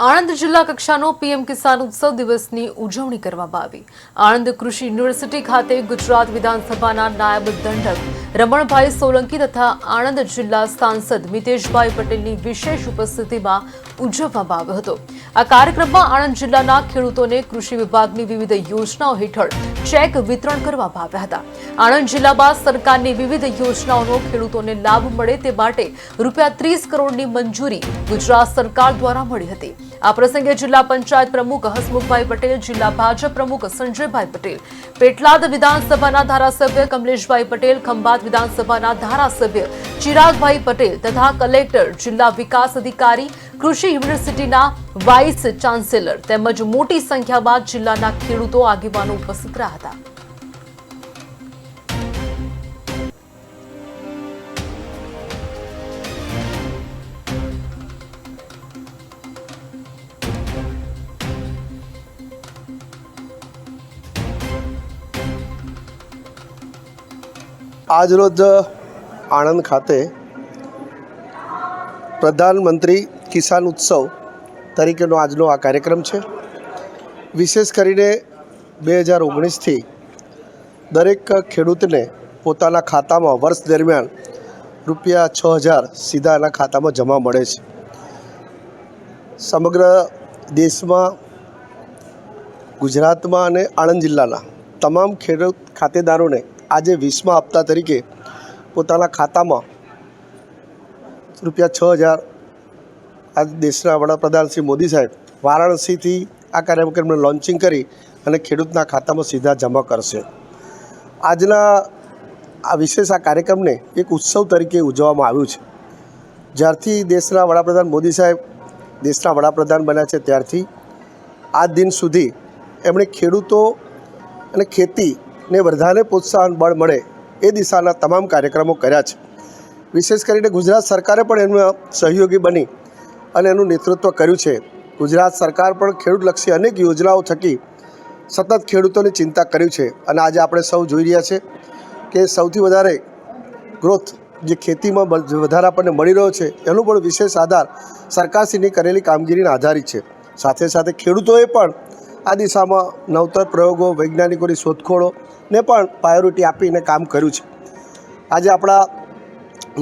આણંદ જિલ્લા કક્ષાનો પીએમ કિસાન ઉત્સવ દિવસની ઉજવણી કરવામાં આવી। આણંદ કૃષિ યુનિવર્સિટી ખાતે ગુજરાત વિધાનસભાના નાયબ દંડક રમણભાઈ સોલંકી તથા આણંદ જિલ્લા સાંસદ મિતેશભાઈ પટેલની વિશેષ ઉપસ્થિતિમાં ઉજવવામાં આવ્યો હતો। આ કાર્યક્રમમાં આણંદ જિલ્લાના ખેડૂતોને કૃષિ વિભાગની વિવિધ યોજનાઓ હેઠળ ચેક વિતરણ કરવામાં આવ્યા હતા। આણંદ જિલ્લામાં સરકારની વિવિધ યોજનાઓનો ખેડૂતોને લાભ મળે તે માટે ₹30 કરોડની મંજૂરી ગુજરાત સરકાર દ્વારા મળી હતી। આ પ્રસંગે જિલ્લા પંચાયત પ્રમુખ હસમુખભાઈ પટેલ, જિલ્લા ભાજપ પ્રમુખ સંજયભાઈ પટેલ, પેટલાદ વિધાનસભાના ધારાસભ્ય કમલેશભાઈ પટેલ, ખંભાત વિધાનસભાના ધારાસભ્ય ચિરાગભાઈ પટેલ તથા કલેક્ટર, જિલ્લા વિકાસ અધિકારી, કૃષિ યુનિવર્સિટીના વાઇસ ચાન્સેલર તેમજ મોટી સંખ્યામાં જિલ્લાના ખેડૂતો આગેવાનો ઉપસ્થિત રહ્યા હતા। આજરોજ આણંદ ખાતે પ્રધાનમંત્રી કિસાન ઉત્સવ તરીકેનો આજનો આ કાર્યક્રમ છે। વિશેષ કરીને 2019થી દરેક ખેડૂતને પોતાના ખાતામાં વર્ષ દરમિયાન ₹6000 સીધા એના ખાતામાં જમા મળે છે। સમગ્ર દેશમાં, ગુજરાતમાં અને આણંદ જિલ્લાના તમામ ખેડૂત ખાતેદારોને આજે 20મા હપ્તા તરીકે પોતાના ખાતામાં ₹6000 આ દેશના વડાપ્રધાન શ્રી મોદી સાહેબ વારાણસીથી આ કાર્યક્રમને લોન્ચિંગ કરી અને ખેડૂતના ખાતામાં સીધા જમા કરશે। આજના આ વિશેષ આ કાર્યક્રમને એક ઉત્સવ તરીકે ઉજવવામાં આવ્યું છે। જ્યારથી દેશના વડાપ્રધાન મોદી સાહેબ દેશના વડાપ્રધાન બન્યા છે ત્યારથી આજ દિન સુધી એમણે ખેડૂતો અને ખેતીને વધારે પ્રોત્સાહન બળ મળે એ દિશાના તમામ કાર્યક્રમો કર્યા છે। વિશેષ કરીને ગુજરાત સરકારે પણ એમના સહયોગી બની અને એનું નેતૃત્વ કર્યું છે। ગુજરાત સરકાર પણ ખેડૂતલક્ષી અનેક યોજનાઓ થકી સતત ખેડૂતોની ચિંતા કર્યું છે અને આજે આપણે સૌ જોઈ રહ્યા છે કે સૌથી વધારે ગ્રોથ જે ખેતીમાં વધારે આપણને મળી રહ્યો છે એનું પણ વિશેષ આધાર સરકારશ્રીની કરેલી કામગીરીના આધારિત છે। સાથે સાથે ખેડૂતોએ પણ આ દિશામાં નવતર પ્રયોગો, વૈજ્ઞાનિકોની શોધખોળોને પણ પ્રાયોરિટી આપીને કામ કર્યું છે। આજે આપણા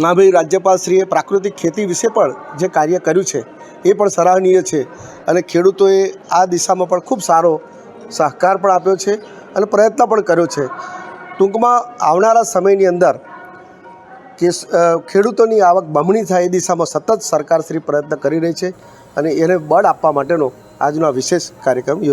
મહામહિમ રાજ્યપાલશ્રીએ પ્રાકૃતિક ખેતી વિશે પણ જે કાર્ય કર્યું છે એ પણ સરાહનીય છે અને ખેડૂતોએ આ દિશામાં પણ ખૂબ સારો સહકાર પણ આપ્યો છે અને પ્રયત્ન પણ કર્યો છે। ટૂંકમાં આવનારા સમયની અંદર કે ખેડૂતોની આવક બમણી થાય એ દિશામાં સતત સરકારશ્રી પ્રયત્ન કરી રહી છે અને એને બળ આપવા માટેનો આજનો આ વિશેષ કાર્યક્રમ યોજાયો।